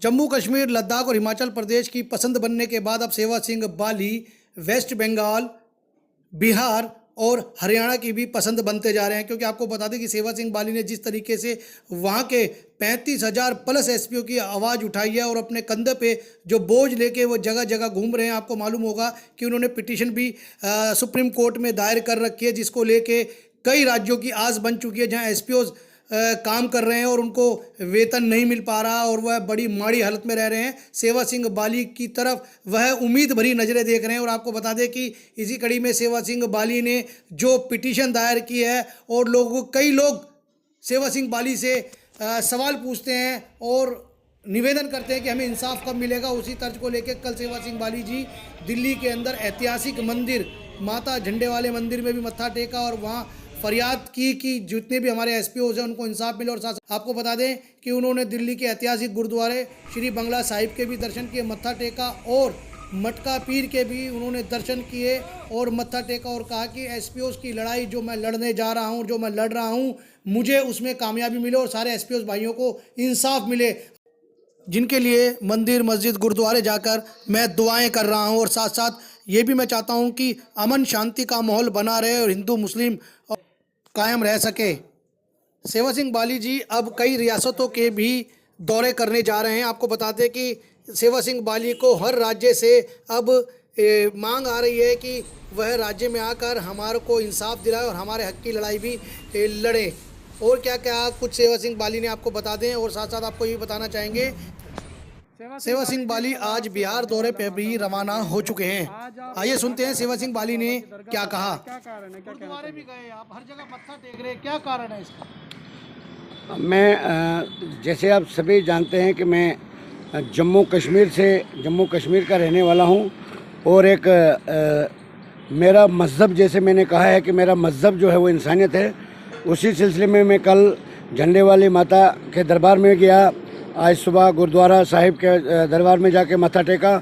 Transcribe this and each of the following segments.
जम्मू कश्मीर, लद्दाख और हिमाचल प्रदेश की पसंद बनने के बाद अब सेवा सिंह बाली वेस्ट बंगाल, बिहार और हरियाणा की भी पसंद बनते जा रहे हैं। क्योंकि आपको बता दें कि सेवा सिंह बाली ने जिस तरीके से वहाँ के 35,000 प्लस एसपीओ की आवाज़ उठाई है और अपने कंधे पे जो बोझ लेके वो जगह जगह घूम रहे हैं। आपको मालूम होगा कि उन्होंने पिटीशन भी सुप्रीम कोर्ट में दायर कर रखी है, जिसको लेके कई राज्यों की आस बन चुकी है, जहाँ एसपीओ काम कर रहे हैं और उनको वेतन नहीं मिल पा रहा और वह बड़ी माड़ी हालत में रह रहे हैं। सेवा सिंह बाली की तरफ वह उम्मीद भरी नज़रें देख रहे हैं। और आपको बता दें कि इसी कड़ी में सेवा सिंह बाली ने जो पिटीशन दायर की है और कई लोग सेवा सिंह बाली से सवाल पूछते हैं और निवेदन करते हैं कि हमें इंसाफ कब मिलेगा। उसी तर्ज को लेकर कल सेवा सिंह बाली जी दिल्ली के अंदर ऐतिहासिक मंदिर माता झंडे वाले मंदिर में भी मत्था टेका और वहाँ फरियाद की कि जितने भी हमारे एसपीओ हैं उनको इंसाफ मिले। और साथ आपको बता दें कि उन्होंने दिल्ली के ऐतिहासिक गुरुद्वारे श्री बंगला साहिब के भी दर्शन किए, मत्था टेका और मटका पीर के भी उन्होंने दर्शन किए और मत्था टेका और कहा कि एसपीओ की लड़ाई जो मैं लड़ने जा रहा हूं, जो मैं लड़ रहा हूं, मुझे उसमें कामयाबी मिले और सारे एसपीओ भाइयों को इंसाफ मिले, जिनके लिए मंदिर मस्जिद गुरुद्वारे जाकर मैं दुआएं कर रहा हूं। और साथ साथ ये भी मैं चाहता हूं कि अमन शांति का माहौल बना रहे और हिंदू मुस्लिम कायम रह सके। सेवा सिंह बाली जी अब कई रियासतों के भी दौरे करने जा रहे हैं। आपको बता दें कि सेवा सिंह बाली को हर राज्य से अब मांग आ रही है कि वह राज्य में आकर हमारे को इंसाफ दिलाए और हमारे हक की लड़ाई भी लड़े। और क्या क्या कुछ सेवा सिंह बाली ने आपको बता दें। और साथ साथ आपको ये बताना चाहेंगे सेवा सिंह बाली आज बिहार दौरे पे भी रवाना हो चुके हैं। आइए सुनते हैं सेवा सिंह बाली ने क्या कहा। गुरुद्वारे भी गए आप, हर जगह मत्था टेक रहे, क्या कारण है इसका? मैं जैसे आप सभी जानते हैं कि मैं जम्मू कश्मीर का रहने वाला हूं और एक मेरा मज़हब, जैसे मैंने कहा है कि मेरा मज़हब जो है वो इंसानियत है। उसी सिलसिले में मैं कल झंडे वाली माता के दरबार में गया, आज सुबह गुरुद्वारा साहिब के दरबार में जाके मत्था टेका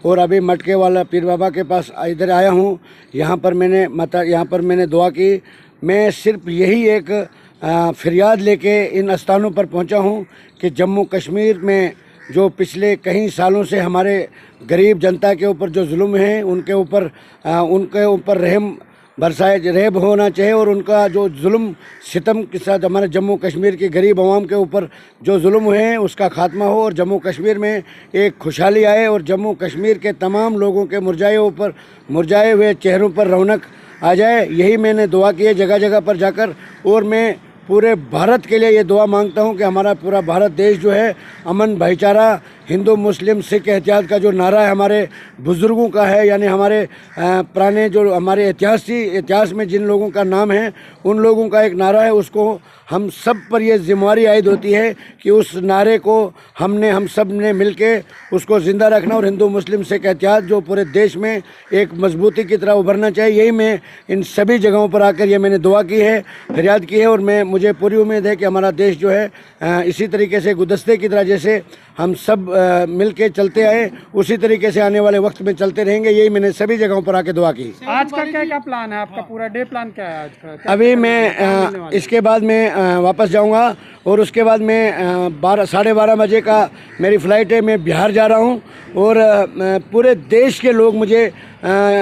और अभी मटके वाला पीर बाबा के पास इधर आया हूँ। यहाँ पर मैंने दुआ की। मैं सिर्फ यही एक फरियाद लेके इन स्थानों पर पहुँचा हूँ कि जम्मू कश्मीर में जो पिछले कई सालों से हमारे गरीब जनता के ऊपर जो जुल्म है उनके ऊपर रहम होना चाहिए और उनका जो जुल्म सितम के साथ हमारे जम्मू कश्मीर के गरीब आवाम के ऊपर जो जुल्म हुए हैं उसका खात्मा हो और जम्मू कश्मीर में एक खुशहाली आए और जम्मू कश्मीर के तमाम लोगों के मुरझाए हुए चेहरों पर रौनक आ जाए। यही मैंने दुआ की है जगह जगह पर जाकर। और मैं पूरे भारत के लिए ये दुआ मांगता हूँ कि हमारा पूरा भारत देश जो है अमन, भाईचारा, हिंदू मुस्लिम सिख एहतियात का जो नारा है हमारे बुज़ुर्गों का है, यानी हमारे पुराने जो हमारे इतिहास में जिन लोगों का नाम है उन लोगों का एक नारा है, उसको हम सब पर ये जिम्मेवारी आयद होती है कि उस नारे को हम सब ने मिल के उसको ज़िंदा रखना और हिंदू मुस्लिम सिख एहतियात जो पूरे देश में एक मजबूती की तरह उभरना चाहिए। यही मैं इन सभी जगहों पर आकर ये मैंने दुआ की है, फरियाद की है। और मुझे पूरी उम्मीद है कि हमारा देश जो है इसी तरीके से गुलदस्ते की तरह जैसे हम सब मिल के चलते आए उसी तरीके से आने वाले वक्त में चलते रहेंगे। यही मैंने सभी जगहों पर आके दुआ की। आज का क्या प्लान है आपका? पूरा डे प्लान क्या है आज का? अभी मैं इसके बाद मैं वापस जाऊंगा और उसके बाद मैं 12:30 बजे का मेरी फ़्लाइट है। मैं बिहार जा रहा हूं और पूरे देश के लोग मुझे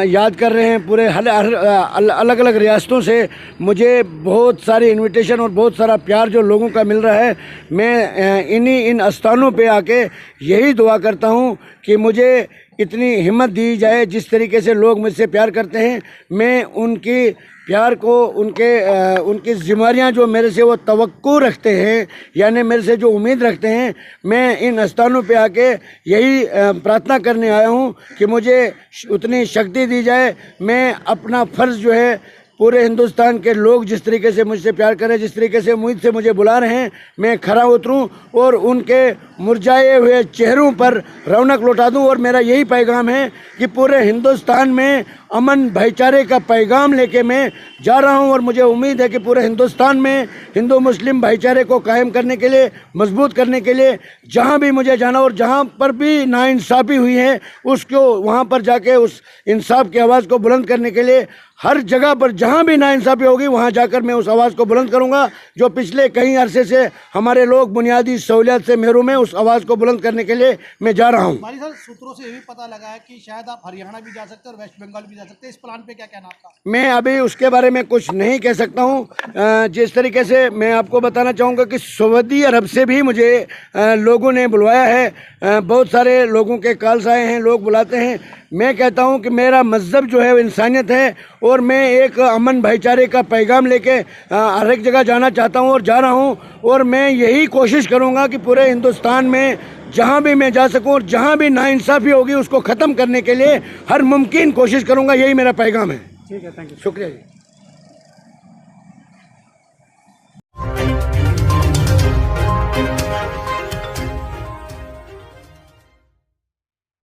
याद कर रहे हैं। पूरे अलग अलग रियासतों से मुझे बहुत सारी इनविटेशन और बहुत सारा प्यार जो लोगों का मिल रहा है। मैं इन स्थानों पे आके यही दुआ करता हूं कि मुझे इतनी हिम्मत दी जाए, जिस तरीके से लोग मुझसे प्यार करते हैं मैं उनकी प्यार को उनकी जिम्मेदारियां जो मेरे से वो तवक्को रखते हैं, यानी मेरे से जो उम्मीद रखते हैं, मैं इन स्थानों पे आके यही प्रार्थना करने आया हूं कि मुझे उतनी शक्ति दी जाए। मैं अपना फ़र्ज़ जो है पूरे हिंदुस्तान के लोग जिस तरीके से मुझसे प्यार करें, जिस तरीके से उम्मीद से मुझे बुला रहे हैं, मैं खरा उतरूं और उनके मुरझाए हुए चेहरों पर रौनक लौटा दूं। और मेरा यही पैगाम है कि पूरे हिंदुस्तान में अमन भाईचारे का पैगाम लेके मैं जा रहा हूं और मुझे उम्मीद है कि पूरे हिंदुस्तान में हिंदू मुस्लिम भाईचारे को कायम करने के लिए, मजबूत करने के लिए जहां भी मुझे जाना और जहां पर भी नाइंसाफ़ी हुई है उसको वहां पर जाके उस इंसाफ की आवाज़ को बुलंद करने के लिए हर जगह पर जहां भी नाइंसाफ़ी होगी वहां जाकर मैं उस आवाज़ को बुलंद करूंगा। जो पिछले कई अरसे से हमारे लोग बुनियादी सहूलियत से महरूम हैं, उस आवाज़ को बुलंद करने के लिए मैं जा रहा हूं। बाली साहब, सूत्रों से ये भी पता लगा है कि शायद आप हरियाणा भी जा सकते हैं और वेस्ट बंगाल भी जा सकते हैं। इस प्लान पे क्या कहना आपका? मैं अभी उसके बारे में कुछ नहीं कह सकता हूं। जिस तरीके से मैं आपको बताना चाहूँगा कि सऊदी अरब से भी मुझे लोगों ने बुलवाया है, बहुत सारे लोगों के कॉल्स आए हैं, लोग बुलाते हैं। मैं कहता हूं कि मेरा मज़हब जो है वो इंसानियत है और मैं एक अमन भाईचारे का पैगाम लेके हर एक जगह जाना चाहता हूं और जा रहा हूं और मैं यही कोशिश करूंगा कि पूरे हिंदुस्तान में जहां भी मैं जा सकूं और जहां भी नाइंसाफ़ी होगी उसको ख़त्म करने के लिए हर मुमकिन कोशिश करूंगा। यही मेरा पैगाम है। ठीक है, थैंक यू। शुक्रिया जी।